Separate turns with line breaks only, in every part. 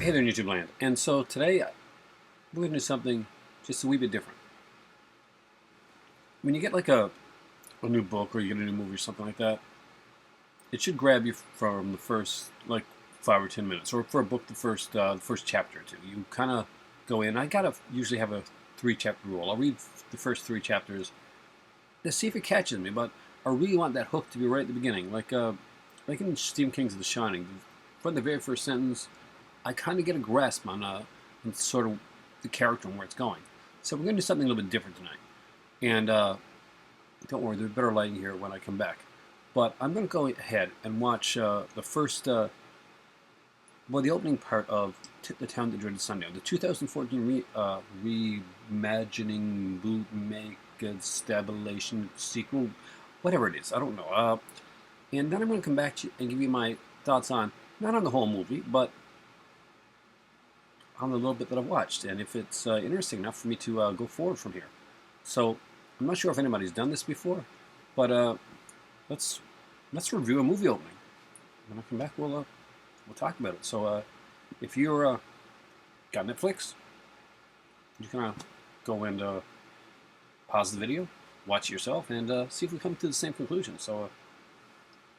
Hey there, YouTube land. And so today we're going to do something just a wee bit different. When you get like a new book or you get a new movie or something like that, it should grab you from the first like 5 or 10 minutes, or for a book the first chapter or two. You kind of go in. I gotta usually have a 3 chapter rule. I'll read the first 3 chapters to see if it catches me, but I really want that hook to be right at the beginning, like in Stephen King's The Shining. From the very first sentence, I kind of get a grasp on sort of the character and where it's going. So we're going to do something a little bit different tonight. And don't worry, there's better lighting here when I come back. But I'm going to go ahead and watch the first, the opening part of The Town That Dreaded Sundown, the 2014 reimagining, bootleg, stabulation sequel, whatever it is. I don't know. And then I'm going to come back to you and give you my thoughts on, not on the whole movie, but on the little bit that I've watched, and if it's interesting enough for me to go forward from here. So I'm not sure if anybody's done this before, but let's review a movie opening. When I come back, we'll talk about it. So if you're got Netflix, you can go and pause the video, watch it yourself, and see if we come to the same conclusion. So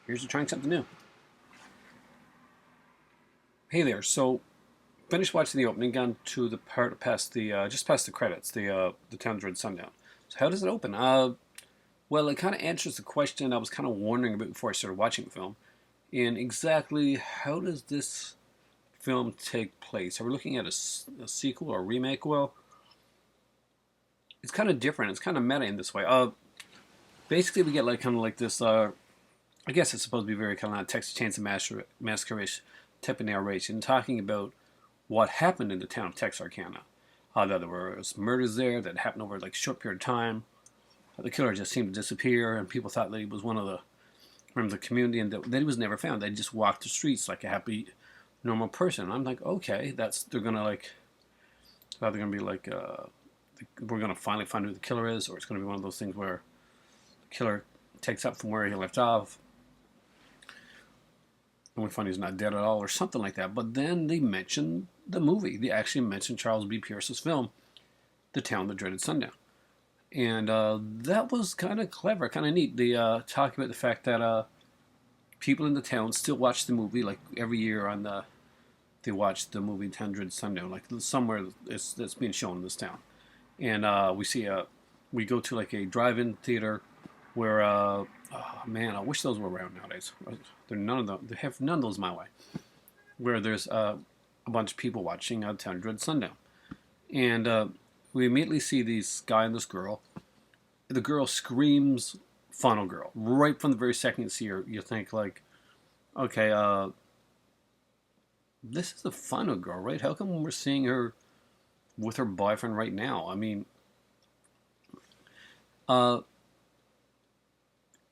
here's to trying something new. Hey there. So finished watching the opening, gone to the part past the just past the credits, the Town Dread Sundown. So how does it open? Well, it kind of answers the question I was kind of wondering about before I started watching the film, and exactly how does this film take place? Are we looking at a sequel or a remake? Well, it's kind of different. It's kind of meta in this way. Basically, we get like kind of like this. I guess it's supposed to be very kind of Texas Chainsaw Massacre-ish type of narration, talking about what happened in the town of Texarkana. That there was murders there that happened over like a short period of time. The killer just seemed to disappear, and people thought that he was one of the members of the community, and that he was never found. They just walked the streets like a happy, normal person. And I'm like, okay, they're gonna be like, we're gonna finally find who the killer is, or it's gonna be one of those things where the killer takes up from where he left off, and we find he's not dead at all, or something like that. But then they mention the movie. They actually mentioned Charles B. Pierce's film, The Town That Dreaded Sundown. And that was kind of clever, kind of neat. They talk about the fact that people in the town still watch the movie, like every year they watch the movie Town Dreaded Sundown, like somewhere that's being shown in this town. And we go to like a drive-in theater where, oh man, I wish those were around nowadays. They have none of those my way. Where there's a bunch of people watching Town Dread Sundown, and we immediately see this guy and this girl. The girl screams "Funnel Girl" right from the very second you see her. You think like, okay, this is the Funnel Girl, right? How come we're seeing her with her boyfriend right now? I mean,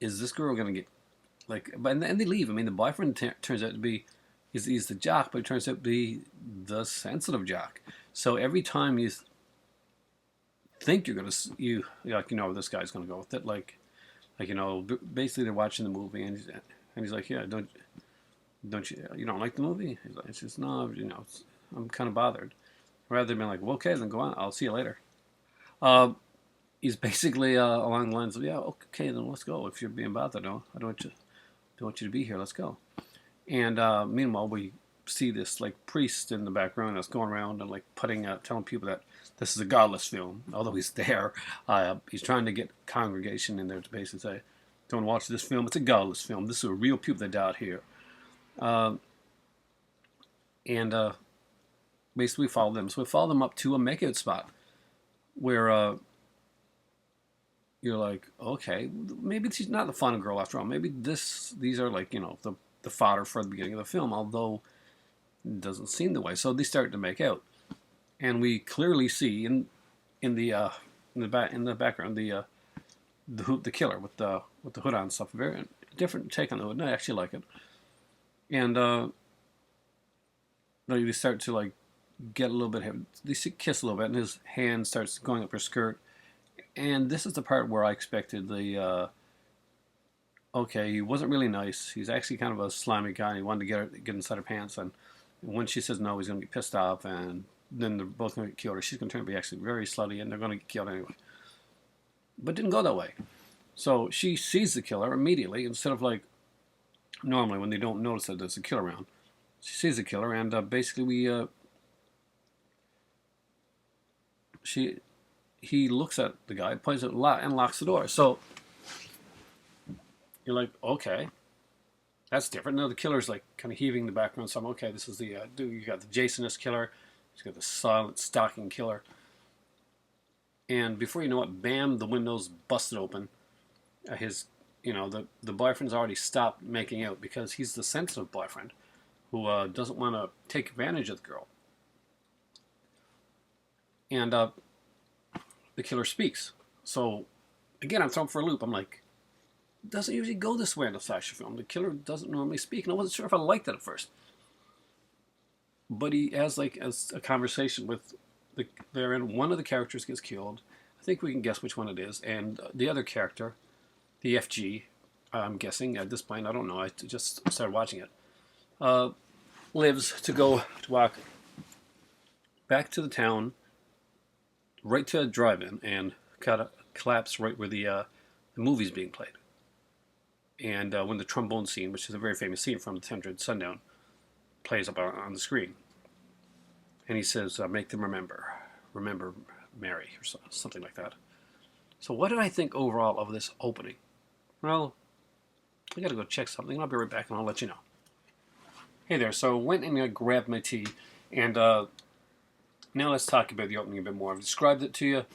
is this girl gonna get like? And they leave. I mean, the boyfriend turns out to be he's the jock, but it turns out to be the sensitive jock. So every time you think you're gonna this guy's gonna go with it, basically they're watching the movie and he's like, yeah, don't you don't like the movie? He's like, it's just no, I'm kind of bothered. Rather than being like, well, okay, then go on, I'll see you later. He's basically along the lines of, yeah, okay, then let's go. If you're being bothered, no, I don't want you to be here. Let's go. And meanwhile, we see this like priest in the background that's going around and like telling people that this is a godless film. Although he's there, he's trying to get congregation in there to basically say, "Don't watch this film. It's a godless film. This is a real people that died here." And basically, we follow them. So we follow them up to a makeout spot where you're like, okay, maybe she's not the fun girl after all. Maybe these are like the fodder for the beginning of the film, although it doesn't seem the way. So they start to make out, and we clearly see in the background the killer with the hood on and stuff. Very different take on the hood, and I actually like it. And they start to like get a little bit heavy. They kiss a little bit, and his hand starts going up her skirt. And this is the part where I expected okay, he wasn't really nice. He's actually kind of a slimy guy. And he wanted to get inside her pants, and And when she says no, he's going to be pissed off, and then they're both going to get killed, or she's going to turn out to be actually very slutty, and they're going to get killed anyway. But it didn't go that way. So she sees the killer immediately, instead of like normally when they don't notice that there's a killer around. She sees the killer, and basically he looks at the guy, points it and locks the door. So you're like, okay, that's different. Now the killer's like kind of heaving in the background. So I'm okay. This is the you got the Jasonist killer. You got the silent stalking killer. And before you know it, bam, the window's busted open. The boyfriend's already stopped making out because he's the sensitive boyfriend who doesn't want to take advantage of the girl. And the killer speaks. So again, I'm thrown for a loop. I'm like, it doesn't usually go this way in a slasher film. The killer doesn't normally speak, and I wasn't sure if I liked it at first. But he has like a conversation with one of the characters gets killed. I think we can guess which one it is, and the other character, the FG, I'm guessing at this point, I don't know, I just started watching it, lives to walk back to the town, right to a drive-in, and kind of collapse right where the movie's being played. And when the trombone scene, which is a very famous scene from the 10 Sundown, plays up on the screen. And he says, make them remember Mary, or something like that. So what did I think overall of this opening? Well, I gotta go check something. I'll be right back and I'll let you know. Hey there, so I went and I grabbed my tea, and now let's talk about the opening a bit more. I've described it to you.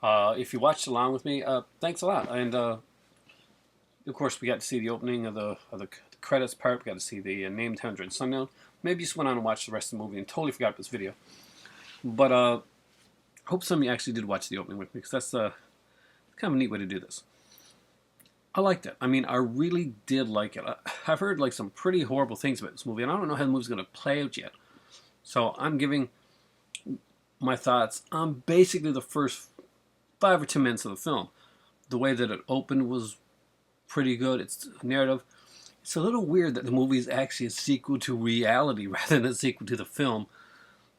If you watched along with me, thanks a lot. And of course, we got to see the opening of the credits part. We got to see the named 10 Sundown. Maybe you just went on and watched the rest of the movie and totally forgot this video. But I hope some of you actually did watch the opening with me, because that's kind of a neat way to do this. I liked it. I mean, I really did like it. I've heard like some pretty horrible things about this movie, and I don't know how the movie's going to play out yet. So I'm giving my thoughts on basically the first 5 or 10 minutes of the film. The way that it opened was pretty good. It's narrative. It's a little weird that the movie is actually a sequel to reality rather than a sequel to the film.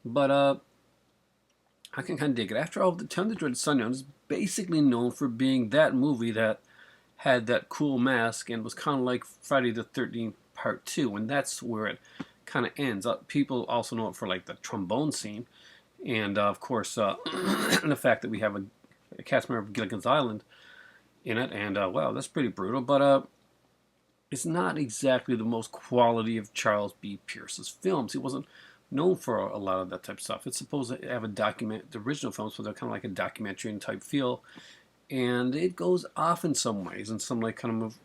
But I can kind of dig it. After all, the 10 Sundown is basically known for being that movie that had that cool mask and was kind of like Friday the 13th Part 2, and that's where it kind of ends. People also know it for like the trombone scene, and of course the fact that we have a cast member of Gilligan's Island in it, and wow, that's pretty brutal, but it's not exactly the most quality of Charles B. Pierce's films. He wasn't known for a lot of that type of stuff. It's supposed to have the original films, so they're kind of like a documentary type feel, and it goes off in some ways, and some like kind of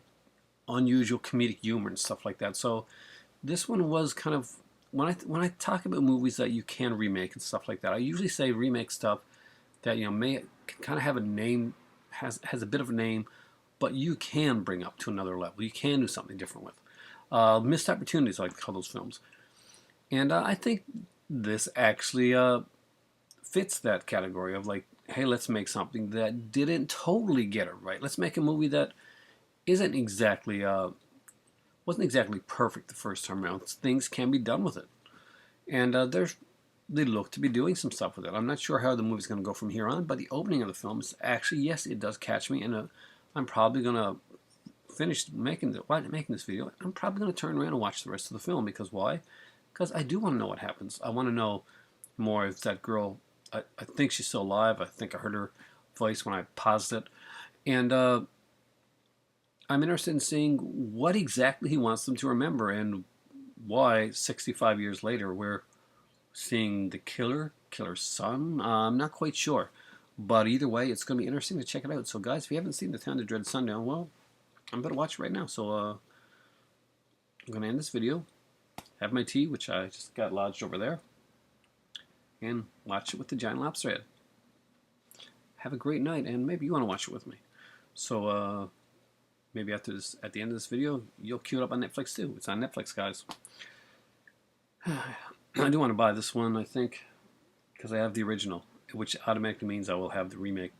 unusual comedic humor and stuff like that. So this one was kind of, when I talk about movies that you can remake and stuff like that, I usually say remake stuff that may kind of have a name, has a bit of a name, but you can bring up to another level. You can do something different with. Missed opportunities, I like to call those films. And I think this actually fits that category of like, hey, let's make something that didn't totally get it right. Let's make a movie that isn't exactly, wasn't exactly perfect the first time around. Things can be done with it. And they look to be doing some stuff with it. I'm not sure how the movie's going to go from here on, but the opening of the film is actually, yes, it does catch me, and I'm probably going to finish making this video. I'm probably going to turn around and watch the rest of the film, because why? Because I do want to know what happens. I want to know more if that girl, I think she's still alive. I think I heard her voice when I paused it. And I'm interested in seeing what exactly he wants them to remember, and why 65 years later we're seeing the killer's son. I'm not quite sure. But either way, it's going to be interesting to check it out. So guys, if you haven't seen the Town of Dread Sundown, well, I'm going to watch it right now. So I'm going to end this video, have my tea, which I just got lodged over there, and watch it with the giant lobster head. Have a great night, and maybe you want to watch it with me. So maybe at the end of this video, you'll queue it up on Netflix too. It's on Netflix, guys. I do want to buy this one, I think, because I have the original, which automatically means I will have the remake,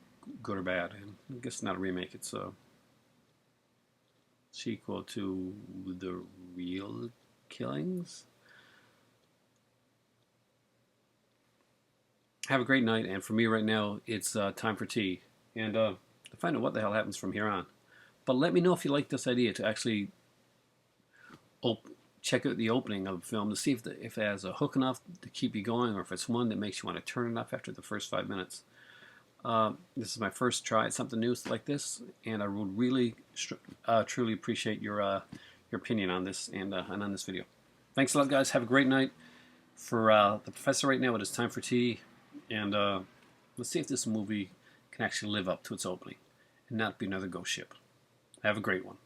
good or bad. And I guess it's not a remake, it's a sequel to The Real Killings. have a great night. And for me right now, it's time for tea. And to find out what the hell happens from here on. But let me know if you like this idea to actually check out the opening of the film to see if it has a hook enough to keep you going, or if it's one that makes you want to turn it off after the first 5 minutes. This is my first try at something new like this, and I would really truly appreciate your opinion on this and on this video. Thanks a lot, guys. Have a great night. For the professor right now, it is time for tea, and let's see if this movie can actually live up to its opening and not be another ghost ship. Have a great one.